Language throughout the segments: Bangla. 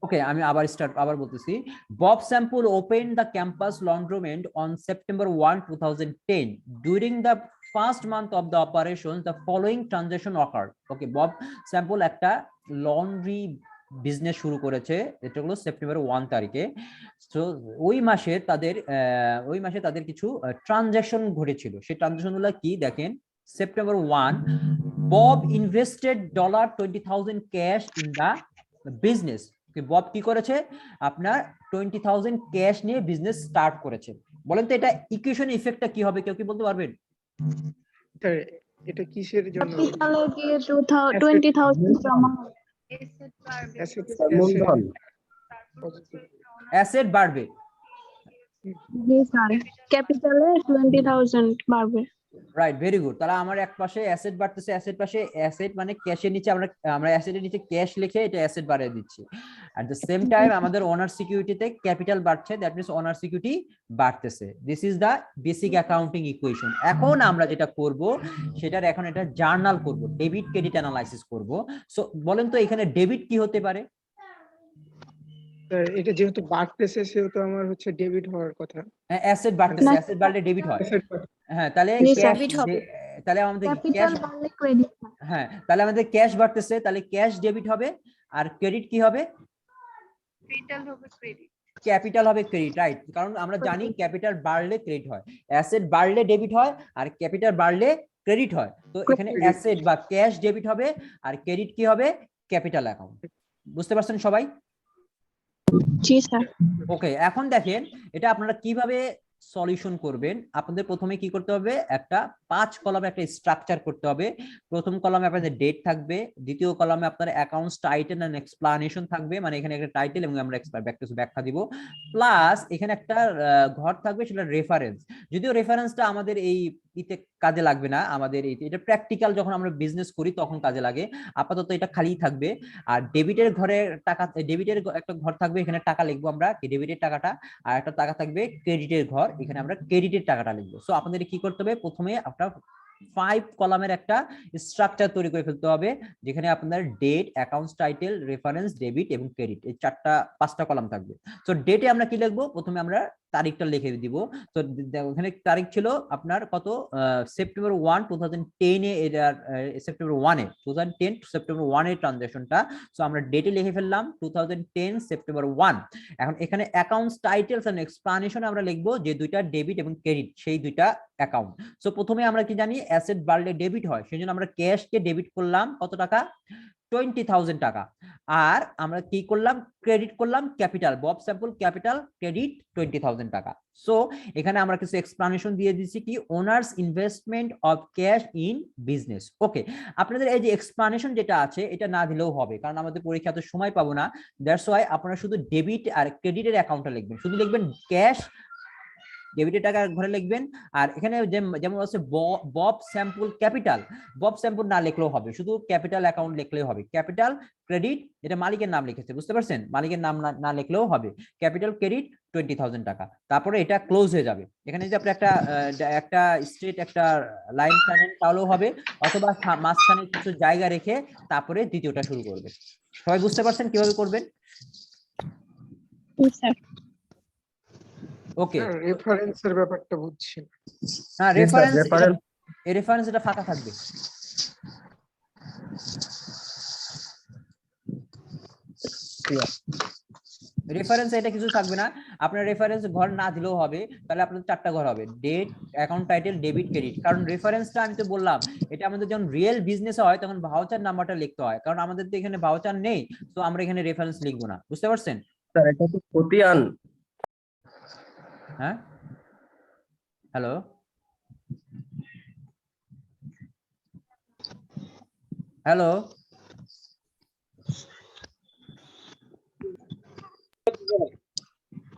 ওকে, আমি আবার বলতেছি। Bob Sample open the campus laundromat on September 1, 2010 during the first month of the operation the following transaction occurred. Okay, Bob Sample একটা লন্ড্রি বিজনেস শুরু করেছে, এটা হলো সেপ্টেম্বর 1 তারিখে। তো ওই মাসে তাদের কিছু ট্রানজাকশন ঘটেছিল। সেই ট্রানজাকশন গুলো কি দেখেন। September 1, Bob invested $20,000 cash in the business. Bob কি করেছে, আপনার 20,000 ক্যাশ নিয়ে বিজনেস স্টার্ট করেছে। বলেন তো এটা ইকুয়েশন ইফেক্টটা কি হবে, কেউ কি বলতে পারবেন? এটা কিসের জন্য? ক্যাপিটালে গিয়ে 20,000 জমা হবে। অ্যাসেট বাড়বে। জি স্যার, ক্যাপিটালে 20,000 বাড়বে। Right, very good. তাহলে আমার এক পাশে অ্যাসেট বাড়তেছে, অ্যাসেট মানে ক্যাশের নিচে আমরা অ্যাসেটের নিচে ক্যাশ লিখে এটা অ্যাসেট বাড়িয়ে দিচ্ছি। এট দ্য সেম টাইম আমাদের ওনার সিকিউরিটিতে ক্যাপিটাল বাড়ছে, দ্যাট মিন্স ওনার সিকিউরিটি বাড়তেছে। This is the basic accounting equation. এখন আমরা যেটা করব সেটার এখন এটা জার্নাল করব, ডেবিট ক্রেডিট অ্যানালাইসিস করব। সো বলেন তো এখানে ডেবিট কি হতে পারে? এটা যেহেতু বাড়তেছে সেহেতু আমার হচ্ছে ডেবিট হওয়ার কথা। অ্যাসেট বাড়তেছে, অ্যাসেট বাড়লে ডেবিট হয়। হ্যাঁ, তাহলে তাহলে আমাদের ক্যাশ, হ্যাঁ তাহলে আমাদের ক্যাশ বাড়তেছে, তাহলে ক্যাশ ডেবিট হবে। আর ক্রেডিট কি হবে? ক্যাপিটাল হবে ক্রেডিট, রাইট। কারণ আমরা জানি ক্যাপিটাল বাড়লে ক্রেডিট হয়, অ্যাসেট বাড়লে ডেবিট হয়, আর ক্যাপিটাল বাড়লে ক্রেডিট হয়। তো এখানে অ্যাসেট বা ক্যাশ ডেবিট হবে, আর ক্রেডিট কি হবে? Capital account. বুঝতে পারছেন সবাই? জি স্যার। ওকে, এখন দেখেন এটা আপনারা কিভাবে সলিউশন করবেন। আপনাদের প্রথমে কি করতে হবে, একটা 5 কলামে একটা স্ট্রাকচার করতে হবে। প্রথম কলামে আপনাদের ডেট থাকবে, দ্বিতীয় কলামে আপনার অ্যাকাউন্টস টাইটেল এন্ড এক্সপ্লানেশন থাকবে, মানে এখানে একটা টাইটেল এবং আমরা ব্যাখ্যা দিব, প্লাস এখানে একটা ঘর থাকবে সেটা রেফারেন্স। যদিও রেফারেন্সটা আমাদের এই ইতে কাজে লাগবে না, আমাদের এটা প্র্যাকটিক্যাল যখন আমরা বিজনেস করি তখন কাজে লাগে। আপাতত এটা খালি থাকবে। আর ডেবিটের ঘরে টাকা, ডেবিটের একটা ঘর থাকবে, এখানে টাকা লিখবো আমরা ডেবিটের টাকাটা, আর একটা টাকা থাকবে ক্রেডিটের ঘর, এখানে আমরা ক্রেডিটের টাকাটা লিখবো। সো আপনাদের কি করতে হবে, প্রথমে আপনার 5 কলামের একটা স্ট্রাকচার তৈরি করে ফেলতে হবে, যেখানে আপনার date, accounts title, reference, debit এবং ক্রেডিট, এই 5টা কলাম থাকবে। তো ডেটে আমরা কি লিখবো, প্রথমে আমরা তারিখটা লিখে দিব। তো ওখানে তারিখ ছিল আপনার কত, সেপ্টেম্বর 1, 2010 এ, এটা সেপ্টেম্বর 1 এ 2010 সেপ্টেম্বর 1 এর ট্রানজাকশনটা। সো আমরা ডেটে লিখে ফেললাম 2010 সেপ্টেম্বর 1। এখন এখানে অ্যাকাউন্টস টাইটেলস এন্ড এক্সপ্লানেশন আমরা লিখবো যে দুইটা ডেবিট এবং ক্রেডিট, সেই দুইটা অ্যাকাউন্ট। সো প্রথমে আমরা কি জানি, অ্যাসেট বাড়লে ডেবিট হয়, সেজন্য আমরা ক্যাশকে ডেবিট করলাম কত টাকা, 20,000 টাকা। আর আমরা কি করলাম, ক্রেডিট করলাম capital, Bob sample capital credit 20,000 টাকা। সো এখানে আমরা কিছু এক্সপ্লানেশন দিয়ে দিচ্ছি কি, owners investment of cash in business. Okay, আপনাদের এই যে এক্সপ্লানেশন যেটা আছে এটা না দিলেও হবে, কারণ আমাদের পরীক্ষা তো সময় পাবো না। দ্যাটস ওয়াই আপনারা শুধু ডেবিট আর ক্রেডিটের অ্যাকাউন্টটা লিখবেন, শুধু লিখবেন ক্যাশ, ডেবিটের টাকা ঘরে লিখবেন। আর এখানে যেমন আছে Bob sample capital, Bob sample না লিখলেও হবে, শুধু ক্যাপিটাল অ্যাকাউন্ট লিখলেও হবে। ক্যাপিটাল ক্রেডিট, এটা মালিকের নাম লিখেছে, বুঝতে পারছেন, মালিকের নাম না লিখলেও হবে। ক্যাপিটাল ক্রেডিট 20,000 টাকা, তারপরে এটা ক্লোজ হয়ে যাবে। এখানে যদি আপনি একটা স্ট্রেট একটা লাইন টানেন তাহলেও হবে, অথবা মাঝখানে কিছু জায়গা রেখে তারপরে দ্বিতীয়টা শুরু করবে। সবাই বুঝতে পারছেন কিভাবে করবেন? ওকে, রেফারেন্সের ব্যাপারটা বুঝছি না। হ্যাঁ, রেফারেন্স এটা ফাঁকা থাকবে। রেফারেন্স এটা কিছু থাকবে না, আপনার রেফারেন্স ঘর না দিলেও হবে। তাহলে আপনাদের 4টা ঘর হবে, date, account title, debit, credit. কারণ রেফারেন্সটা আমি তো বললাম এটা আমাদের যখন রিয়েল বিজনেস হয় তখন ভাউচার নাম্বারটা লিখতে হয়, কারণ আমাদের তো এখানে ভাউচার নেই, তো আমরা এখানে রেফারেন্স লিখবো না। বুঝতে পারছেন? স্যার এটা তো খতিয়ান। হ্যাঁ, হ্যালো, হ্যালো,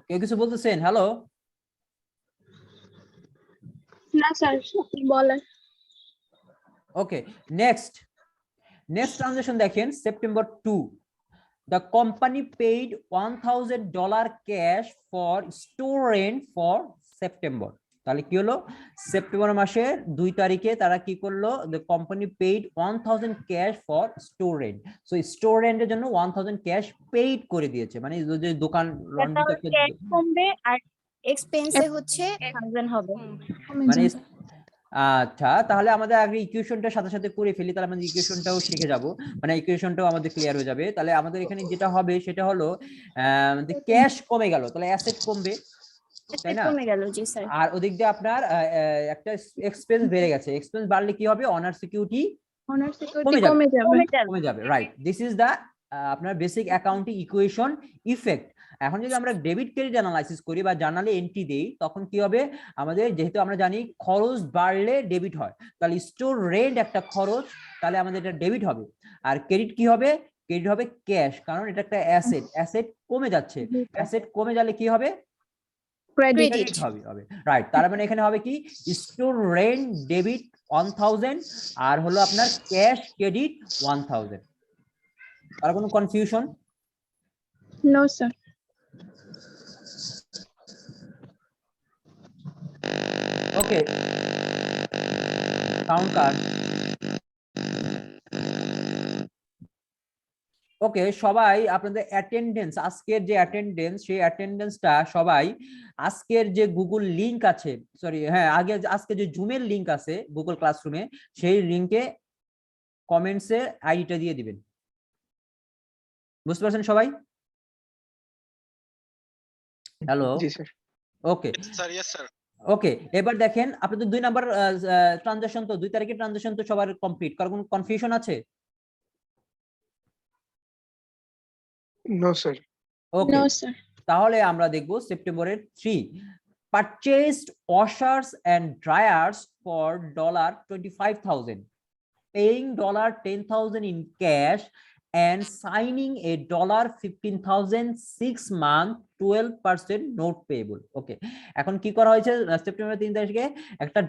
কেউ কিছু বলতেছেন? হ্যালো, না স্যার বলেন। ওকে, নেক্সট ট্রানজাকশন দেখেন, September 2, the company paid $1,000 cash for store rent for September. তাহলে কি হলো, সেপ্টেম্বর মাসের 2 তারিখে তারা কি করলো, the company paid 1000 cash for store rent. So store রেন্টের জন্য 1000 ক্যাশ পেইড করে দিয়েছে, মানে যে দোকান লন্ড্রি ক্যাশ কমবে আর এক্সপেন্সে হচ্ছে 1000 হবে। মানে আচ্ছা, তাহলে আমাদের আগে ইকুয়েশনটার সাথে সাথে করে ফেলি, তাহলে আমাদের ইকুয়েশনটাও শিখে যাব, মানে ইকুয়েশনটাও আমাদের ক্লিয়ার হয়ে যাবে। তাহলে আমাদের এখানে যেটা হবে সেটা হলো ক্যাশ কমে গেল, তাহলে অ্যাসেট কমবে, তাই না? কমে গেল, জি স্যার। আর ওদিক দিয়ে আপনার একটা এক্সপেন্স বেড়ে গেছে, এক্সপেন্স বাড়লে কি হবে, অনার সিকিউরিটি অনার সিকিউরিটি কমে যাবে, কমে যাবে। কমে যাবে, রাইট। দিস ইজ দা আপনার বেসিক অ্যাকাউন্টিং ইকুয়েশন ইফেক্ট। এখন যদি আমরা ডেবিট ক্রেডিট অ্যানালাইসিস করি বা জার্নালে এন্ট্রি দেই, তখন কি হবে, আমাদের যেহেতু আমরা জানি খরচ বাড়লে ডেবিট হয়, তাহলে স্টোর রেন্ট একটা খরচ, তাহলে আমাদের এটা ডেবিট হবে। আর ক্রেডিট কি হবে, ক্রেডিট হবে ক্যাশ, কারণ এটা একটা অ্যাসেট, অ্যাসেট কমে যাচ্ছে, অ্যাসেট কমে গেলে কি হবে, ক্রেডিট। ক্রেডিট হবে, রাইট। তার মানে এখানে হবে কি, স্টোর রেন্ট ডেবিট 1000 আর হলো আপনার ক্যাশ ক্রেডিট 1000। আর কোনো confusion? No sir. Okay, sound card. Okay, সবাই আপনাদের অ্যাটেন্ডেন্স, আজকের যে অ্যাটেন্ডেন্স, সেই অ্যাটেন্ডেন্সটা সবাই আজকের যে গুগল লিংক আছে, সরি হ্যাঁ, আজকে যে জুমের লিংক আছে গুগল ক্লাসরুমে, সেই লিংকে কমেন্টসে আইডিটা দিয়ে দিবেন। বুঝতে পারছেন সবাই? হ্যালো, জি sir. Okay sir, yes sir. Okay, এবার দেখেন আপনাদের 2 নাম্বার ট্রানজাকশন, তো 2 তারিখের ট্রানজাকশন তো সবার কমপ্লিট, কারণ কোনো কনফিউশন আছে? No sir. Okay, no sir. তাহলে আমরা দেখব সেপ্টেম্বরের 3, purchased washers and dryers for $25,000, paying $10,000 in cash and signing a $15,000 6-month 12% note payable. ওকে, এখন কি করা হয়েছে, সেপ্টেম্বর 3 তারিখে একটা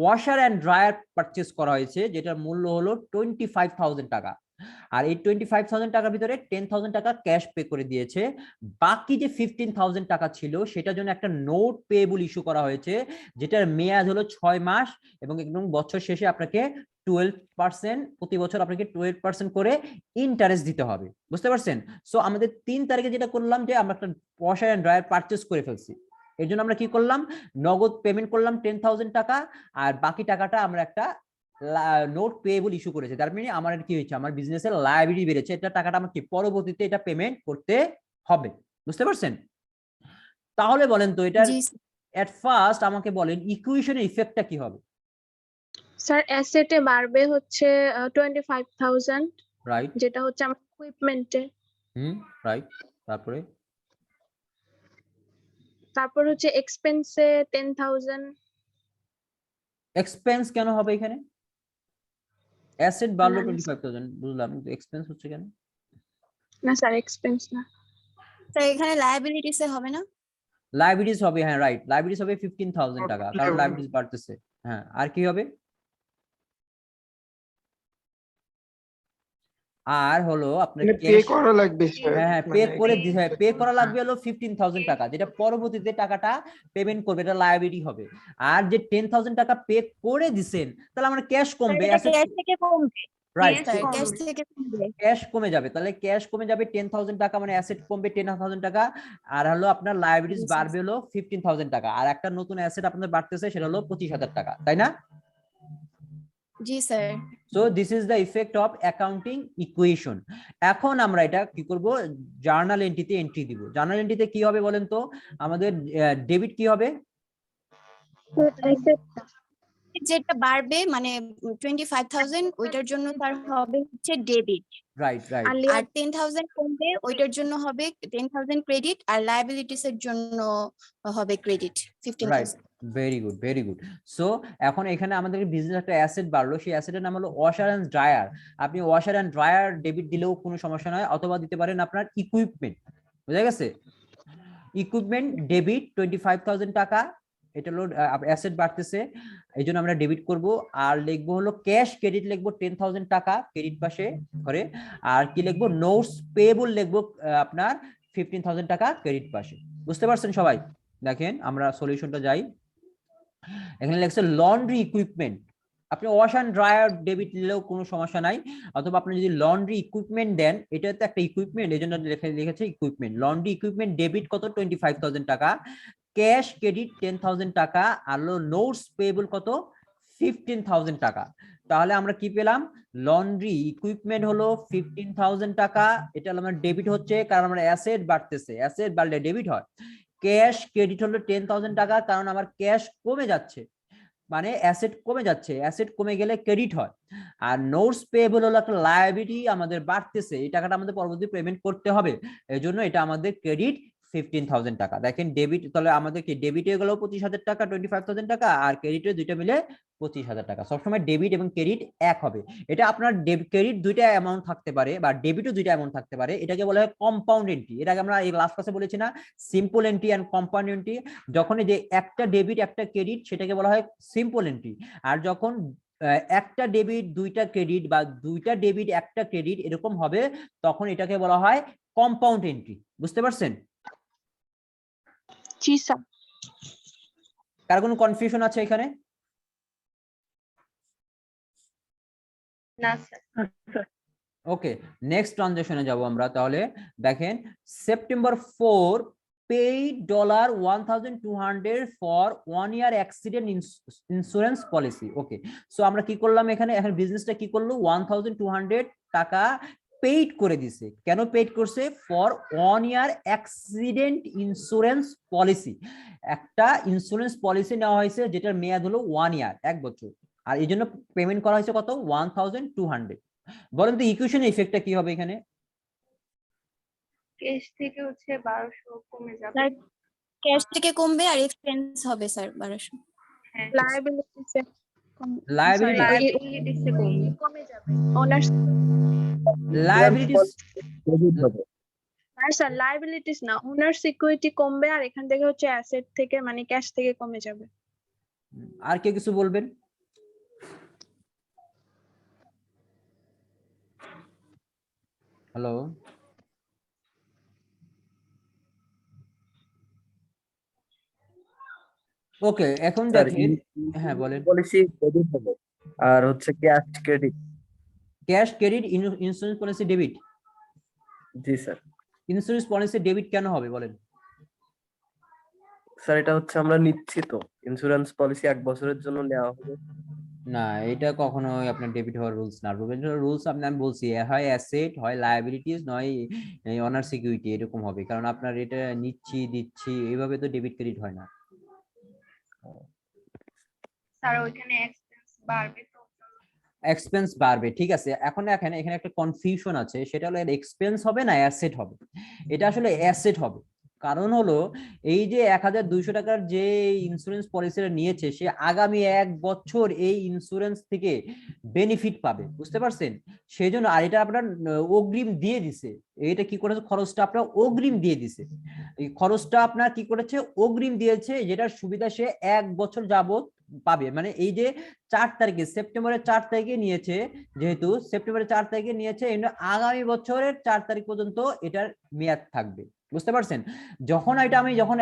ওয়াশার এন্ড ড্রায়ার পারচেজ করা হয়েছে, যেটার মূল্য হলো 25,000 টাকা। আর এই 25,000 টাকার ভিতরে 10,000 টাকা ক্যাশ পে করে দিয়েছে, বাকি যে 15,000 টাকা ছিল সেটার জন্য একটা নোট পেয়েবল ইস্যু করা হয়েছে, যেটার মেয়াদ হলো 6 মাস এবং একদম বছর শেষে আপনাকে 12%, প্রতি বছর আপনাকে 12% করে ইন্টারেস্ট দিতে হবে। বুঝতে পারছেন? সো আমাদের 3 তারিখে যেটা করলাম, যে আমরা একটা ওয়াশার এন্ড ড্রায়ার পারচেজ করে ফেলছি, এর জন্য আমরা কি করলাম, নগদ পেমেন্ট করলাম 10,000 টাকা, আর বাকি টাকাটা আমরা একটা নোট পেয়েবল ইস্যু করেছে। তার মানে আমার কি হয়েছে, আমার বিজনেসের লায়াবিলিটি বেড়েছে, এটা টাকাটা আমাকে পরবর্তীতে এটা পেমেন্ট করতে হবে। বুঝতে পারছেন? তাহলে বলেন তো, এটা এট ফার্স্ট আমাকে বলেন ইকুয়েশনের ইফেক্টটা কি হবে? স্যার অ্যাসেটে বাড়বে হচ্ছে 25,000, রাইট, যেটা হচ্ছে আমার ইকুইপমেন্টে। রাইট। তারপর হচ্ছে এক্সপেন্সে 10,000। এক্সপেন্স কেন হবে এখানে? অ্যাসেট বাড়লো না, না, 25,000, বুঝলাম, কিন্তু এক্সপেন্স হচ্ছে কেন? না স্যার এক্সপেন্স না। স্যার এখানে লায়াবিলিটিস এ হবে না? লাইবিলিটিস হবে, হ্যাঁ রাইট, লাইবিলিটিস হবে 15,000 টাকা, কারণ লাইবিলিটিস বাড়তেছে। হ্যাঁ, আর কি হবে? আর হলো আপনার পে করা লাগবে স্যার। হ্যাঁ, পে করে পে করা লাগবে হলো 15,000 টাকা, যেটা পরবর্তীতে টাকাটা পেমেন্ট করবে, এটা লায়াবিলিটি হবে। আর যে 10,000 টাকা পে করে দিবেন, তাহলে আমার ক্যাশ কমবে, ক্যাশ থেকে কমবে, রাইট, ক্যাশ থেকে কমবে, ক্যাশ কমে যাবে, তাহলে ক্যাশ কমে যাবে 10,000 টাকা, মানে অ্যাসেট কমবে 10,000 টাকা, আর হলো আপনার লায়াবিলিটিস বাড়বে হলো 15,000 টাকা, আর একটা নতুন অ্যাসেট আপনাদের বাড়তেছে, সেটা হলো 25,000 টাকা, তাই না? জি sir. So this is the effect of accounting equation. এখন আমরা এটা কি করব, জার্নাল এন্ট্রিতে এন্ট্রি দিব। জার্নাল এন্ট্রিতে কি হবে বলেন তো, আমাদের ডেবিট কি হবে, যেটা বাড়বে মানে 25,000, ওইটার জন্য তার হবে হচ্ছে ডেবিট, রাইট রাইট, আর 10,000 কমবে, ওইটার জন্য হবে 10,000 ক্রেডিট, আর লায়াবিলিটিস এর জন্য হবে credit 15,000। Very good, very good. So এখন এখানে আমাদের বিজনেস একটা অ্যাসেট বাড়লো, সেই অ্যাসেটের নাম হলো ওয়াশার এন্ড ড্রায়ার। আপনি ওয়াশার এন্ড ড্রায়ার ডেবিট দিলেও কোনো সমস্যা নয়, অথবা দিতে পারেন আপনার ইকুইপমেন্ট। বুঝা গেছে? ইকুইপমেন্ট ডেবিট 25,000 টাকা, এটা হলো অ্যাসেট বাড়তেছে, এই জন্য আমরা ডেবিট করব। আর লিখবো হলো ক্যাশ ক্রেডিট, লিখবো 10,000 টাকা ক্রেডিট পাশে ঘরে, আর কি লিখবো, নোটস পেয়েবল লিখবো আপনার 15,000 টাকা ক্রেডিট পাশে। বুঝতে পারছেন সবাই? দেখেন আমরা সলিউশনটা যাই। এখানে লেখছে লন্ড্রি ইকুইপমেন্ট, আপনি ওয়াশ অ্যান্ড ড্রায়ার ডেবিট নিলেও কোনো সমস্যা নাই, অথবা আপনি যদি লন্ড্রি ইকুইপমেন্ট দেন, এটা তো একটা ইকুইপমেন্ট, এই জন্য লিখেছে ইকুইপমেন্ট। লন্ড্রি ইকুইপমেন্ট ডেবিট কত 25,000 টাকা, ক্যাশ ক্রেডিট 10,000 টাকা, আর নোটস পেয়েবল কত 15,000 টাকা। তাহলে আমরা কি পেলাম, লন্ড্রি ইকুইপমেন্ট হলো 15,000 টাকা, এটা আমার ডেবিট হচ্ছে কারণ আমার অ্যাসেট বাড়তেছে, অ্যাসেট বাড়লে ডেবিট হয়। ক্যাশ ক্রেডিট হলো 10,000 টাকা কারণ আমার ক্যাশ কমে যাচ্ছে, মানে অ্যাসেট কমে যাচ্ছে, অ্যাসেট কমে গেলে ক্রেডিট হয়। আর নোটস পেয়েবল হলো একটা লায়াবিলিটি, আমাদের বাড়তেছে, এই টাকাটা আমাদের পরবর্তী পেমেন্ট করতে হবে, এই জন্য এটা আমাদের ক্রেডিট 15,000 টাকা। দেখেন ডেবিট, তাহলে আমাদের কি ডেবিটে গেল 25,000 টাকা, 25,000 টাকা, আর ক্রেডিটে দুইটা মিলে 25,000 টাকা। সবসময় ডেবিট এবং ক্রেডিট এক হবে। এটা আপনার ক্রেডিট দুইটা অ্যামাউন্ট থাকতে পারে বা ডেবিটও দুইটা অ্যামাউন্ট থাকতে পারে, এটাকে বলা হয় কম্পাউন্ড এন্ট্রি। এর আগে আমরা এই লাস্ট ক্লাসে বলেছি না, simple entry and compound entry. যখন এই যে একটা ডেবিট একটা ক্রেডিট, সেটাকে বলা হয় সিম্পল এন্ট্রি। আর যখন একটা ডেবিট দুইটা ক্রেডিট বা দুইটা ডেবিট একটা ক্রেডিট এরকম হবে, তখন এটাকে বলা হয় কম্পাউন্ড এন্ট্রি। বুঝতে পারছেন? জি স্যার। কার কোনো কনফিউশন আছে এখানে? না স্যার। ওকে, নেক্সট ট্রানজাকশনে যাব আমরা। তাহলে দেখেন September 4 paid $1,200 for 1 year accident insurance policy. Okay, so আমরা কি করলাম এখানে, এখন বিজনেসটা কি করলো, 1,200 টাকা পেইড করে দিছে। কেন পেইড করছে? For 1 year accident insurance policy. একটা ইন্স্যুরেন্স পলিসি নেওয়া হয়েছে যেটার মেয়াদ হলো 1 year, 1 বছর, আর এই জন্য পেমেন্ট করা হয়েছে কত, 1,200। বলেন তো ইকুয়েশন ইফেক্টটা কি হবে এখানে? ক্যাশ থেকে হচ্ছে 1200 কমে যাবে। ক্যাশ থেকে কমবে আর এক্সপেন্স হবে স্যার 1200। লায়াবিলিটিসে লায়াবিলিটি কমে যাবে। ওনার লায়াবিলিটিস ডেবিট হবে। স্যার লায়াবিলিটিস না, ওনার সিকিউরিটি কমবে আর এখান থেকে হচ্ছে অ্যাসেট থেকে মানে ক্যাশ থেকে কমে যাবে। আর কে কিছু বলবেন? হ্যালো, ওকে, এখন স্যার দেখেন, হ্যাঁ বলেন। পলিসি ডেবিট হবে আর হচ্ছে cash credit. Cash credit insurance policy debit. জি স্যার। ইন্স্যুরেন্স পলিসি ডেবিট কেন হবে বলেন? স্যার এটা হচ্ছে আমরা নিচ্ছি তো, ইন্স্যুরেন্স পলিসি 1 বছরের জন্য নেওয়া হবে। না, এটা কখনো আপনার ডেবিট হওয়ার রুলস না। রুলস আমি বলছি, হয় অ্যাসেট, হয় লায়াবিলিটিস, নয় অনার সিকিউরিটি, এরকম হবে। কারণ আপনার এটা নিচ্ছি দিচ্ছি এইভাবে তো ডেবিট ক্রেডিট হয় না। স্যার ওইখানে এক্সপেন্স বাড়বে তো। এক্সপেন্স বাড়বে, ঠিক আছে। এখন এখানে একটা কনফিউশন আছে, সেটা হলো এক্সপেন্স হবে না অ্যাসেট হবে। এটা আসলে অ্যাসেট হবে, কারণ হলো এই যে 1,200 টাকার যে ইন্স্যুরেন্স পলিসিটা নিয়েছে, সে আগামী 1 বছর এই ইন্স্যুরেন্স থেকে বেনিফিট পাবে। বুঝতে পারছেন? সেই জন্য, আর এটা আপনার অগ্রিম দিয়ে দিছে, এটা কি করেছে, খরচটা আপনার অগ্রিম দিয়ে দিছে। এই খরচটা আপনার কি করেছে, অগ্রিম দিয়েছে, যেটার সুবিধা সে 1 বছর যাবত পাবে। মানে এই যে 4 তারিখে, সেপ্টেম্বরের 4 তারিখে নিয়েছে, যেহেতু সেপ্টেম্বরের 4 তারিখে নিয়েছে, আগামী বছরের 4 তারিখ পর্যন্ত এটার মেয়াদ থাকবে। বুঝতে পারছেন? যখন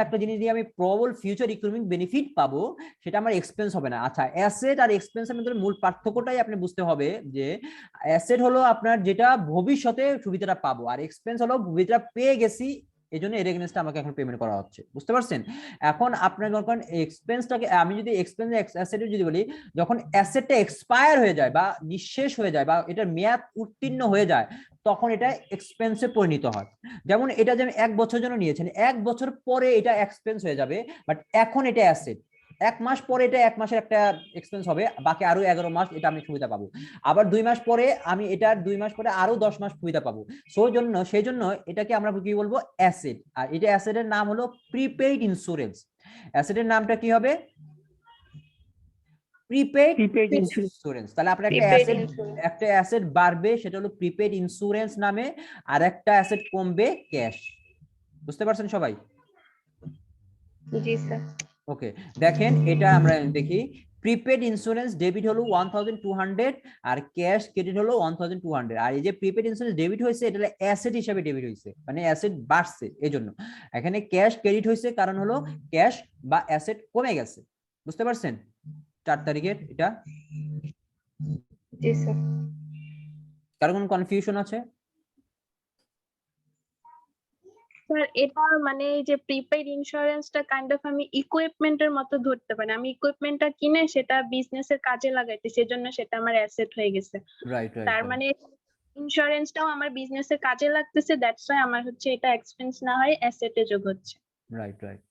একটা জিনিস দিয়ে আমি প্রবল ফিউচার ইকোনমিক বেনিফিট পাবো, সেটা আমার এক্সপেন্স হবে না। আচ্ছা, অ্যাসেট আর এক্সপেন্সের মধ্যে মূল পার্থক্যটাই আপনি বুঝতে হবে, যে অ্যাসেট হলো আপনার যেটা ভবিষ্যতে সুবিধাটা পাবো, আর এক্সপেন্স হলো সুবিধাটা পেয়ে গেছি, এই জন্য এর এগেইনস্টে আমাকে এখন পেমেন্ট করা হচ্ছে। বুঝতে পারছেন? এখন আপনার যখন এক্সপেন্সটাকে, আমি যদি এক্সপেন্স অ্যাসেটের যদি বলি, যখন অ্যাসেটটা এক্সপায়ার হয়ে যায় বা নিঃশেষ হয়ে যায় বা এটার মেয়াদ উত্তীর্ণ হয়ে যায়, তখন এটা এক্সপেন্সে পরিণত হয়। যেমন এটা যে 1 বছর জন্য নিয়েছেন, 1 বছর পরে এটা এক্সপেন্স হয়ে যাবে, বাট এখন এটা অ্যাসেট। 1 মাস পরে এটা 1 মাসের একটা এক্সপেন্স হবে, বাকি আরো 11 মাস এটা আমি সুবিধা পাবো। আবার 2 মাস পরে আমি এটার 2 মাস পরে আরো 10 মাস সুবিধা পাবো। সেই জন্য এটাকে আমরা কি বলবো, অ্যাসেট। আর এটা অ্যাসেটের নাম হলো প্রিপেইড ইন্স্যুরেন্স। অ্যাসেটের নামটা কি হবে? Prepaid insurance. তাহলে আপনার একটা অ্যাসেট বাড়বে, সেটা হলো প্রিপেইড ইন্স্যুরেন্স নামে, আর একটা অ্যাসেট কমবে ক্যাশ। বুঝতে পারছেন সবাই? জি স্যার। ওকে, দেখেন এটা আমরা দেখি, প্রিপেড ইন্স্যুরেন্স ডেবিট হলো 1,200 আর ক্যাশ ক্রেডিট হলো 1,200। আর এই যে প্রিপেড ইন্স্যুরেন্স ডেবিট হয়েছে, এটা অ্যাসেট হিসেবে ডেবিট হয়েছে, মানে অ্যাসেট বাড়ছে, এজন্য। এখানে ক্যাশ ক্রেডিট হয়েছে কারণ হলো ক্যাশ বা অ্যাসেট কমে গেছে। বুঝতে পারছেন 4 তারিখের এটা? জি স্যার। কারো কোনো কনফিউশন আছে? স্যার এটা মানে এই যে প্রিপেইড ইন্স্যুরেন্সটা কাইন্ড অফ আমি ইকুইপমেন্টের মতো ধরতে পারি, আমি ইকুইপমেন্টটা কিনে সেটা বিজনেসের কাজে লাগাইতে, সেজন্য সেটা আমার অ্যাসেট হয়ে গেছে। রাইট রাইট তার মানে ইন্স্যুরেন্সটাও আমার বিজনেসের কাজে লাগতেছে, দ্যাটস ওয়াই আমার হচ্ছে এটা এক্সপেন্স না হয় অ্যাসেটে যোগ হচ্ছে। রাইট রাইট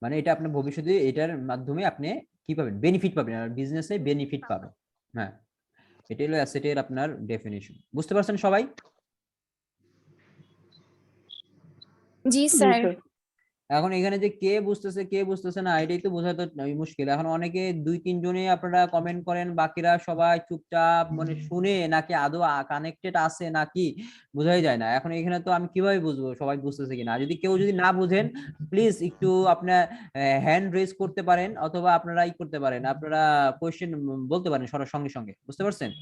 মানে এটা আপনি ভবিষ্যতে এটার মাধ্যমে আপনি কি পাবেন, বেনিফিট পাবেন, আর বিজনেসে বেনিফিট পাবেন। হ্যাঁ, এটা হলো অ্যাসেটের আপনার ডেফিনিশন। বুঝতে পারছেন সবাই? জি স্যার। এখন এখানে যে কে বুঝতেছে না এটাই তো বোঝা তো মুশকিল। এখন অনেকে 2-3 জনে আপনারা কমেন্ট করেন, বাকিরা সবাই চুপচাপ মানে শুনে নাকি আদৌ কানেক্টেড আছে নাকি বোঝাই যায় না। এখন এখানে তো আমি কিভাবে বুঝবো সবাই বুঝতেছে কিনা? যদি কেউ যদি না বুঝেন প্লিজ একটু আপনার হ্যান্ড রেজ করতে পারেন, অথবা আপনারা করতে পারেন, আপনারা কোশ্চেন বলতে পারেন সঙ্গে সঙ্গে। বুঝতে পারছেন?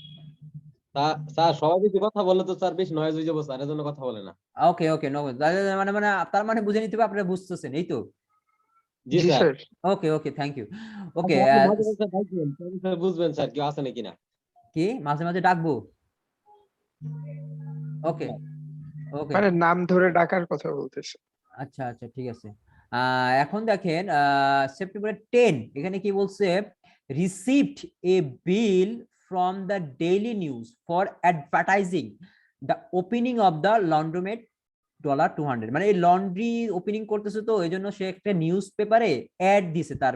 স্যার সবাই যদি কথা বলে তো স্যার বেশ নয়েজ হয়ে যাবো স্যার, এজন্য কথা বলে না। ওকে ওকে নো মানে মানে তার মানে বুঝে নিতে হবে আপনারা বুঝতেছেন, এই তো? জি জি sir. Sir. Okay okay thank you. Okay আপনি মাঝে মাঝে ডাকবেন, স্যার বুঝবেন স্যার কেউ আছে নাকি না। কি মাঝে মাঝে ডাকবো? ওকে ওকে মানে নাম ধরে ডাকার কথা বলতেছে। আচ্ছা আচ্ছা ঠিক আছে। এখন দেখেন সেপ্টেম্বর 10 এখানে কি বলছে, received a bill from the Daily News for advertising the opening of the laundromat $200। মানে এই লন্ড্রি ওপেনিং করতেছে, তো এই জন্য সে একটা নিউজ পেপারে অ্যাড দিছে তার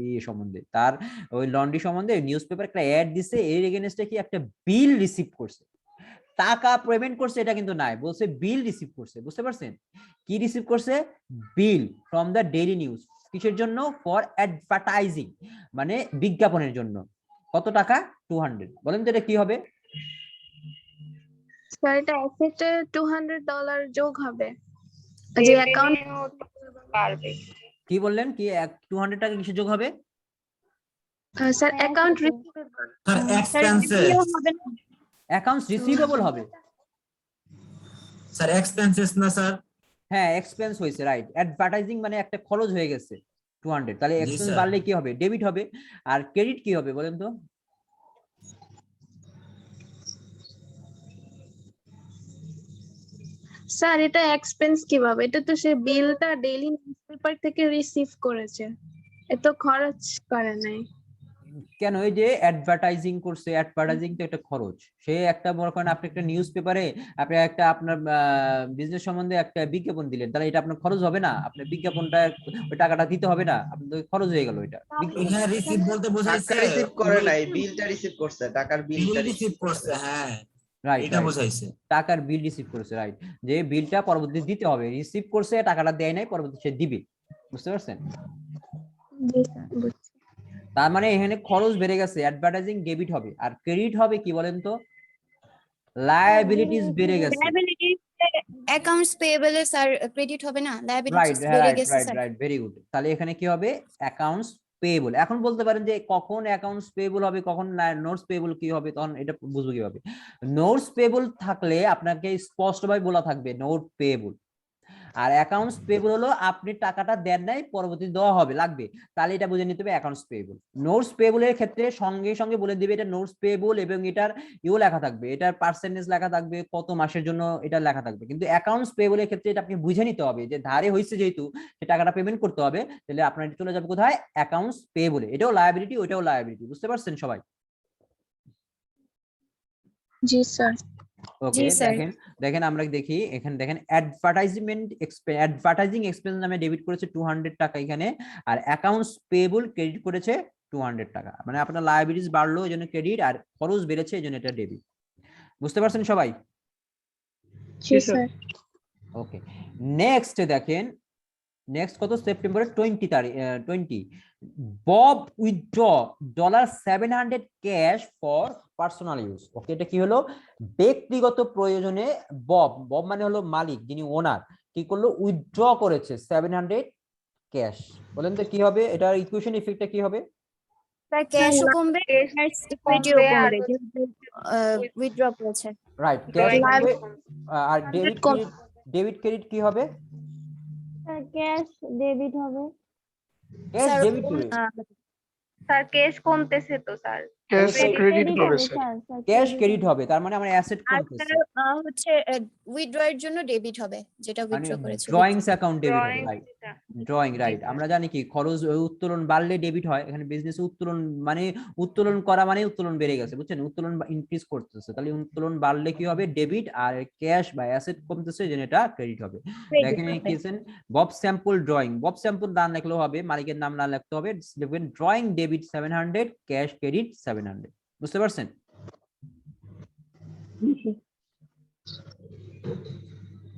ইয়ে সম্বন্ধে, তার ওই লন্ড্রি সম্বন্ধে নিউজ পেপার একটা অ্যাড দিছে, এর এগেনস্টে কি একটা বিল রিসিভ করছে। টাকা পেমেন্ট করছে এটা কিন্তু নাই, বলছে বিল রিসিভ করছে। বুঝতে পারছেন? কি রিসিভ করছে? বিল ফ্রম দ্য ডেইলি নিউজ। কিসের জন্য? ফর অ্যাডভার্টাইজিং, মানে বিজ্ঞাপনের জন্য। কত টাকা? 200। বলেন তো এটা কি হবে? স্যার এটা অ্যাসেটে $200 যোগ হবে, যে অ্যাকাউন্ট পারবে। কি বললেন? কি 200 টাকা কিসে যোগ হবে? স্যার অ্যাকাউন্ট স্যার এক্সপেন্সেস, হবে না। অ্যাকাউন্টস রিসিভেবল হবে। স্যার এক্সপেন্সেস না স্যার? হ্যাঁ এক্সপেন্স হয়েছে, রাইট। অ্যাডভার্টাইজিং মানে একটা খরচ হয়ে গেছে 200, তাহলে জি, এক্সপেন্স স্যার। বাড়লে কি হবে? ডেবিট হবে। আর ক্রেডিট কি হবে বলেন তো? স্যার এটা এক্সপেন্স কিভাবে? এটা তো সে বিলটা ডেইলি নিউজপেপার থেকে রিসিভ করেছে, এত খরচ করে নাই। কেন? এই যে অ্যাডভার্টাইজিং করছে, অ্যাডভার্টাইজিং তো একটা খরচ। সে একটা মনে করেন আপনি একটা নিউজ পেপারে আপনি একটা আপনার বিজনেস সম্বন্ধে একটা বিজ্ঞাপন দিলেন, তাহলে এটা আপনার খরচ হবে না? আপনার বিজ্ঞাপনটা ওই টাকাটা দিতে হবে না? আপনার খরচ হয়ে গেল এটা। এখানে রিসিভ বলতে বোঝাইছে টাকা রিসিভ করে নাই, বিলটা রিসিভ করছে, টাকার বিলটা রিসিভ করছে, হ্যাঁ রাইট, এটা বোঝাইছে। টাকার বিল রিসিভ করেছে, রাইট। যে বিলটা পরবর্তীতে দিতে হবে, রিসিভ করছে, টাকাটা দেয় নাই, পরবর্তীতে সে দিবে। বুঝতে পারছেন? জি স্যার বুঝছি। তার মানে এখানে খরচ বেড়ে গেছে, অ্যাডভার্টাইজিং ডেবিট হবে। আর ক্রেডিট হবে কি বলেন তো? লায়াবিলিটিস বেড়ে গেছে। অ্যাকাউন্টস পেয়েবল এ স্যার ক্রেডিট হবে না, রাইট লায়াবিলিটিস বেড়ে গেছে right sir. Right very good. তাহলে এখানে কি হবে? Accounts payable. এখন বলতে পারেন যে কখন অ্যাকাউন্টস পেয়েবল হবে, কখন নোটস পেয়েবল কি হবে, তখন এটা বুঝবো কিভাবে? নোটস পেয়েবল থাকলে আপনাকে স্পষ্টভাবে বলা থাকবে নোট পেয়েবল। আর অ্যাকাউন্টস পেয়েবল হলো আপনি টাকাটা দেন নাই, পরবর্তীতে দেওয়া হবে লাগবে, তাহলে এটা বুঝে নিতে হবে অ্যাকাউন্টস পেয়েবল। নোটস পেয়েবল এর ক্ষেত্রে সঙ্গে সঙ্গে বলে দিবে এটা নোটস পেয়েবল, এবং এটার লেখা থাকবে, এটার পার্সেন্টেজ লেখা থাকবে, কত মাসের জন্য এটা লেখা থাকবে। কিন্তু অ্যাকাউন্টস পেয়েবল এর ক্ষেত্রে এটা আপনি বুঝে নিতে হবে যে ধারে হয়েছে, যেহেতু সে টাকাটা পেমেন্ট করতে হবে, তাহলে আপনার চলে যাবে কোথায়? অ্যাকাউন্টস পেয়েবলে। এটাও লায়াবিলিটি, ওইটাও লায়াবিলিটি। বুঝতে পারছেন সবাই? জি স্যার। ওকে দেখেন দেখেন আমরা দেখি এখানে দেখেন অ্যাডভার্টাইজিং এক্সপেন্স নামে ডেবিট করেছে 200 টাকা এখানে, আর অ্যাকাউন্টস পেয়েবল ক্রেডিট করেছে 200 টাকা। মানে আপনার লায়াবিলিটিস বাড়লো এজন্য ক্রেডিট, আর খরচ বেড়েছে এজন্য এটা ডেবিট। বুঝতে পারছেন সবাই? জি স্যার। ওকে নেক্সট দেখেন, নেক্সট কত? সেপ্টেম্বরের 20 তারিখ 20। Bob withdraw $700 cash for personal use. Okay এটা কি হলো? ব্যক্তিগত প্রয়োজনে বব মানে হলো মালিক, যিনি ওনার, কি করলো? উইথড্র করেছে 700 ক্যাশ। বলেন তো কি হবে? এটার ইকুয়েশন ইফেক্টটা কি হবে? স্যার ক্যাশও কমবে, ইকুইটিও কমবে, উইথড্র করেছে। রাইট, ক্যাশ কমবে। আর ডেবিট ক্রেডিট কি হবে? ক্যাশ ডেবিট হবে। Cash sir debit sir cash কমতেছে তো স্যার। ক্যাশ Credit ক্রেডিট হবে স্যার। ক্যাশ ক্রেডিট হবে, তার মানে আমার অ্যাসেট আর কমতেছে, স্যার হচ্ছে উইথড্র এর জন্য ডেবিট হবে, যেটা মানে উইথড্র করেছে। ড্রয়িংস অ্যাকাউন্ট ডেবিট হবে, Drawing রাইট? যেটা। Drawing, right. আমরা জানি কি খরচ উত্তোলন বাড়লে ডেবিট হয়, এখানে বিজনেস উত্তোলন মানে উত্তোলন করা মানে উত্তোলন বেড়ে গেছে, বুঝছেন? উত্তোলন ইনক্রিজ করতেছে, তাহলে উত্তোলন বাড়লে কি হবে? ডেবিট। আর ক্যাশ বা অ্যাসেট কমতেছে, যেটা ক্রেডিট হবে। দেখেন কি আছেন, Bob sample drawing, Bob sample নাম লিখলেও হবে, মালিকের নাম না লিখতে হবে। লিখবেন ড্রয়িং ডেবিট 700, ক্যাশ ক্রেডিট 700। বুঝতে পারছেন?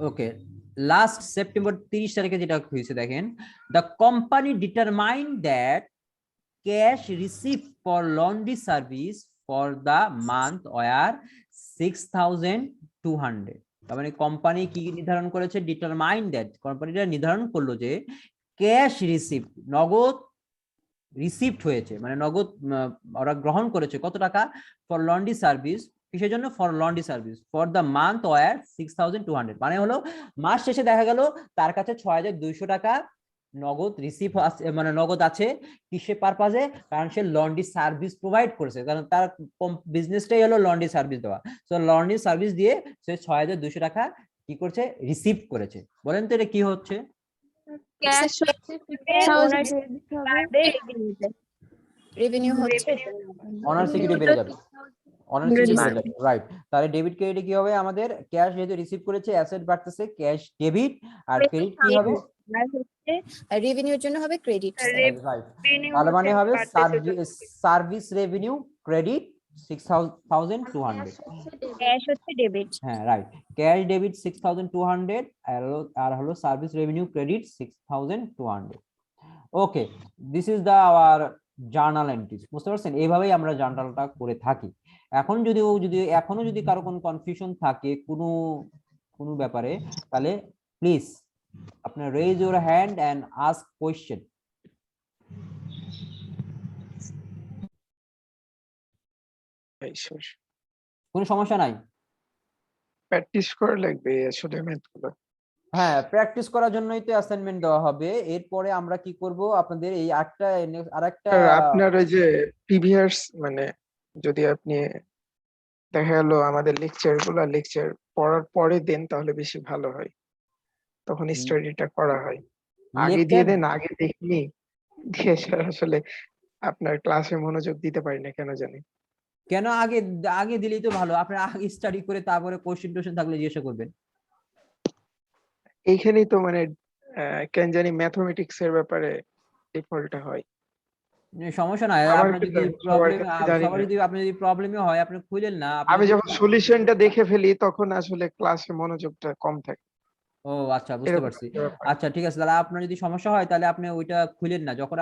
ওকে, লাস্ট সেপ্টেম্বর 30 তারিখে যেটা হয়েছে দেখেন, the company determine that cash receive for laundry service for the month were 6200। তার মানে কোম্পানি কি নির্ধারণ করেছে? ডিটারমাইন দ্যাট, কোম্পানিটা নির্ধারণ করলো যে ক্যাশ রিসিভ, নগদ রিসিভড হয়েছে, মানে নগদ ওরা গ্রহণ করেছে কত টাকা? ফর লন্ড্রি সার্ভিস, কিসের জন্য? For laundry service for the month were 6200। মানে হলো মাস শেষে দেখা গেল তার কাছে 6200 টাকা নগদ রিসিভ, মানে নগদ আছে। কিসে পারপাজে? কারণ সে লন্ড্রি সার্ভিস প্রোভাইড করেছে, কারণ তার বিজনেসটাই হলো লন্ড্রি সার্ভিস দেওয়া। তো লন্ড্রি সার্ভিস দিয়ে সে 6200 টাকা কি করছে? রিসিভ করেছে। বলেন তো এটা কি হচ্ছে? ক্যাশ হচ্ছে রেভিনিউ হচ্ছে অনার সিকিউরিটি বেড়ে যাবে, অনার সিকিউরিটি বেড়ে যাবে, রাইট? তাহলে ডেবিট ক্রেডিট কি হবে আমাদের? ক্যাশ যেহেতু রিসিভ করেছে, অ্যাসেট বাড়তেছে, ক্যাশ ডেবিট। আর ক্রেডিট কি হবে? রেভিনিউর জন্য হবে ক্রেডিট। রাইট, তার মানে হবে সার্ভিস রেভিনিউ ক্রেডিট 6200। ক্যাশ হচ্ছে ডেবিট। হ্যাঁ, রাইট, ক্যাশ ডেবিট 6200 আর হলো service revenue credit 6200। Okay, this is the our journal entries. বুঝতে পারছেন? এইভাবেই আমরা জার্নালটা করে থাকি। এখন এখনো যদি কারো কোনো কনফিউশন থাকে কোনো ব্যাপারে, তাহলে প্লিজ আপনার raise your hand and ask question. কোনো সমস্যা নাই? প্র্যাকটিস করা লাগবে আসলে ম্যাথগুলো। হ্যাঁ, প্র্যাকটিস করার জন্যই তো অ্যাসাইনমেন্ট দেওয়া হবে। এরপরে আমরা কি করব, আপনাদের এই আরেকটা আপনার ওই যে প্রিভিয়াস মানে যদি আপনি দেখা গেল আমাদের লেকচার পড়ার পরে দেন তাহলে বেশি ভালো হয়, তখন স্টাডিটা করা হয়। আগে দিয়ে দেন, আগে দেখিনি দিয়ে আসলে আপনার ক্লাসে মনোযোগ দিতে পারি না কেন জানি। কেন আগে দিলেই তো ভালো, আপনি আগে স্টাডি করে তারপরে কোশ্চেন টোশ্চেন থাকলে জিজ্ঞাসা করবেন। এইখানেই তো মানে কেন জানি ম্যাথমেটিক্স এর ব্যাপারে ডিফল্টটা হয়। সমস্যা নাই, আমার আপনার যদি কিন্তু সবার প্রবলেম ক্ষেত্রে জানি না। আপনি যদি প্রবলেমে হয় আপনি খুলেন না। আমি যখন সলিউশনটা দেখে ফেলি তখন আসলে ক্লাসে মনোযোগটা কম থাকে। ও আচ্ছা, বুঝতে এরকম পারছি। একটা ব্যাপার। আচ্ছা ঠিক আছে, তাহলে আপনার যদি সমস্যা হয় তাহলে আপনি ওইটা খুলেন না, যখন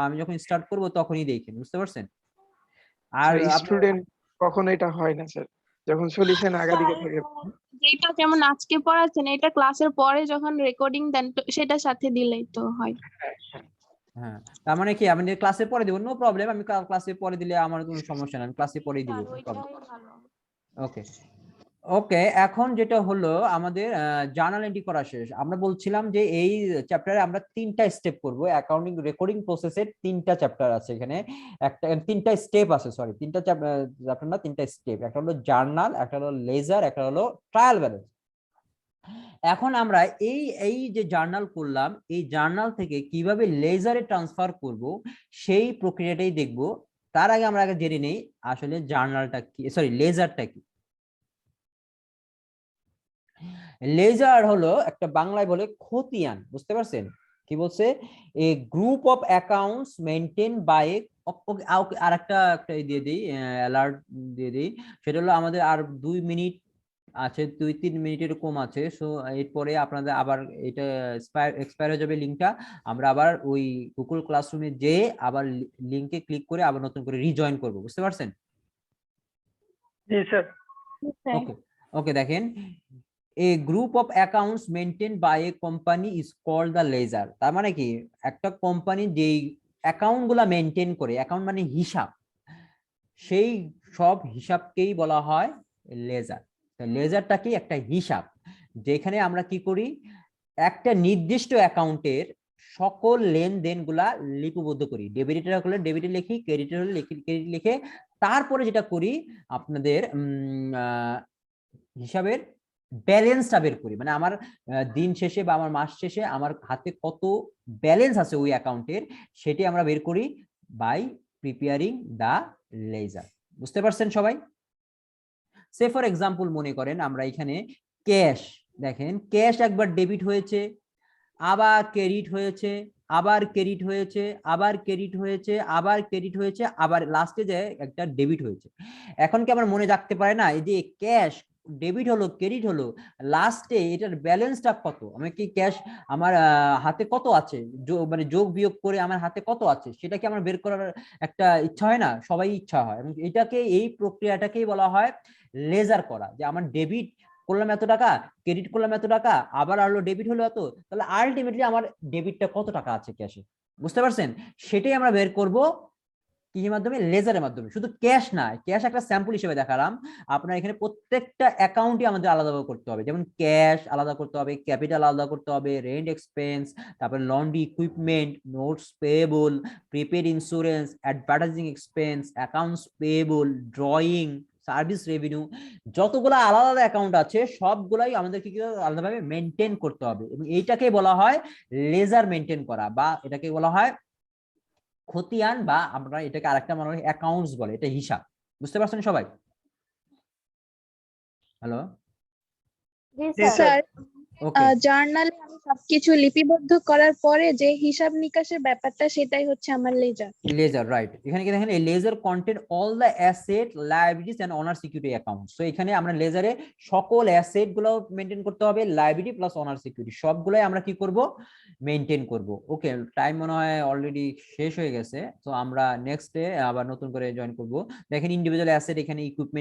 আমি যখন স্টার্ট করব তখনই দেখেন। বুঝতে পারছেন? আর স্টুডেন্ট কখনো এটা হয় না স্যার, যখন সলিউশন আগে দিকে থাকে। যেটা যেমন আজকে পড়াচ্ছেন এটা ক্লাসের পরে যখন রেকর্ডিং দেন তো সেটার সাথে দিলেই তো হয়। হ্যাঁ, তার মানে কি আমি ক্লাসে পরে দিব? নো প্রবলেম, আমি ক্লাসে পরে দিলে আমার কোনো সমস্যা নাই, আমি ক্লাসে পরেই দিব। ওকে ওকে, এখন যেটা হলো আমাদের জার্নাল এন্ট্রি করা শেষ। আমরা বলছিলাম যে এই চ্যাপ্টারে আমরা 3টা স্টেপ করব। অ্যাকাউন্টিং রেকর্ডিং প্রসেসের 3টা চ্যাপ্টার আছে এখানে, 3টা স্টেপ আছে, সরি 3টা চ্যাপ্টার না, 3টা স্টেপ। একটা হলো জার্নাল, একটা হলো লেজার, একটা হলো ট্রায়াল ব্যালেন্স। এখন আমরা এই যে জার্নাল করলাম, এই জার্নাল থেকে কিভাবে লেজারে ট্রান্সফার করব সেই প্রক্রিয়াটাই দেখব। তার আগে আমরা জেনে নেই আসলে জার্নালটা কি, সরি লেজারটা কি। লেজার হলো একটা বাংলায় বলে খতিয়ান। বুঝতে পারছেন? কি বলছে? A group of accounts maintain by, আর একটা দিয়ে দিই, অ্যালার্ট দিয়ে দিই। সেটা হলো আমাদের আর 2 মিনিট আছে, 2-3 মিনিটের কম আছে। সো এরপরে আপনাদের আবার এটা এক্সপায়ার হয়ে যাবে লিঙ্কটা। আমরা আবার ওই গুগল ক্লাসরুমে যেয়ে আবার লিঙ্কে ক্লিক করে আবার নতুন করে রিজয়েন করব। বুঝতে পারছেন? জি স্যার। ওকে ওকে, দেখেন a group of accounts maintain by a company is called the ledger. তার মানে কি, একটা কোম্পানি যেই অ্যাকাউন্ট গুলা মেইনটেইন করে, অ্যাকাউন্ট মানে হিসাব, সেই সব হিসাবকেই বলা হয় লেজার। লেজারটা কি? একটা হিসাব, যেখানে আমরা কি করি, একটা নির্দিষ্ট অ্যাকাউন্টের সকল লেনদেনগুলা লিপিবদ্ধ করি। ডেবিটের হলে ডেবিটে লিখি, ক্রেডিটের হলে ক্রেডিট লিখে তারপরে যেটা করি আপনাদের হিসাবের ব্যালেন্সটা বের করি, মানে আমার দিন শেষে বা আমার মাস শেষে আমার হাতে কত ব্যালেন্স আছে ওই অ্যাকাউন্টের, সেটি আমরা বের করি বাই প্রিপেয়ারিং দা লেজার। বুঝতে পারছেন সবাই? সে ফর এক্সাম্পল মনে করেন আমরা এখানে ক্যাশ, দেখেন ক্যাশ একবার ডেবিট হয়েছে, আবার ক্রেডিট হয়েছে, আবার ক্রেডিট হয়েছে, আবার ক্রেডিট হয়েছে, আবার ক্রেডিট হয়েছে, আবার লাস্টে যে একটা ডেবিট হয়েছে। এখন কি আমার মনে রাখতে পারে না এই যে ক্যাশ ডেবিট হলো, ক্রেডিট হলো, লাস্টে এটার ব্যালেন্সটা কত, আমি কি ক্যাশ আমার হাতে কত আছে, মানে যোগ বিয়োগ করে আমার হাতে কত আছে সেটা কি আমার বের করার একটা ইচ্ছা হয় না? সবাই ইচ্ছা হয়, এবং এটাকে এই প্রক্রিয়াটাকেই বলা হয় লেজার করা, যে আমার ডেবিট করলাম এত টাকা, ক্রেডিট করলাম এত টাকা, আবার হলো ডেবিট হলো এত, তাহলে আলটিমেটলি আমার ডেবিটটা কত টাকা আছে ক্যাশে। বুঝতে পারছেন? সেটাই আমরা বের করব কিসের মাধ্যমে? লেজারের মাধ্যমে। শুধু ক্যাশ না, ক্যাশ একটা স্যাম্পল হিসেবে দেখালাম, আপনার এখানে প্রত্যেকটা অ্যাকাউন্টই আমাদের আলাদাভাবে করতে হবে। যেমন ক্যাশ আলাদা করতে হবে, ক্যাপিটাল আলাদা করতে হবে, রেন্ট এক্সপেন্স, তারপর laundry equipment, notes payable, prepaid insurance, advertising expense, accounts payable, drawing, service revenue, যতগুলো আলাদা আলাদা অ্যাকাউন্ট আছে সবগুলাই আমাদেরকে কি আলাদাভাবে মেনটেন করতে হবে, এবং এইটাকে বলা হয় লেজার মেনটেন করা, বা এটাকে বলা হয় খতিয়ান, বা আমরা এটাকে আরেকটা মনে হয় অ্যাকাউন্টস বলে, এটা হিসাব। বুঝতে পারছেন সবাই? হ্যালো, স্যার ওকে, জার্নালে আমি সবকিছু লিপিবদ্ধ করার পরে যে হিসাব নিকাশের ব্যাপারটা সেটাই হচ্ছে আমার লেজার। Laser, right. এখানে কি দেখেন, এই ledger content all the asset, liabilities and owner security account. So এখানে আমরা লেজারে সকল অ্যাসেট গুলো মেনটেন করতে হবে, লায়াবিলিটি প্লাস অনার সিকিউরিটি সবগুলাই আমরা কি করব? মেনটেন করব। ওকে, টাইম মনে হয় অলরেডি শেষ হয়ে গেছে, তো আমরা নেক্সট ডে আবার নতুন করে জয়েন করব। দেখেন ইন্ডিভিজুয়াল অ্যাসেট, এখানে ইকুইপমেন্ট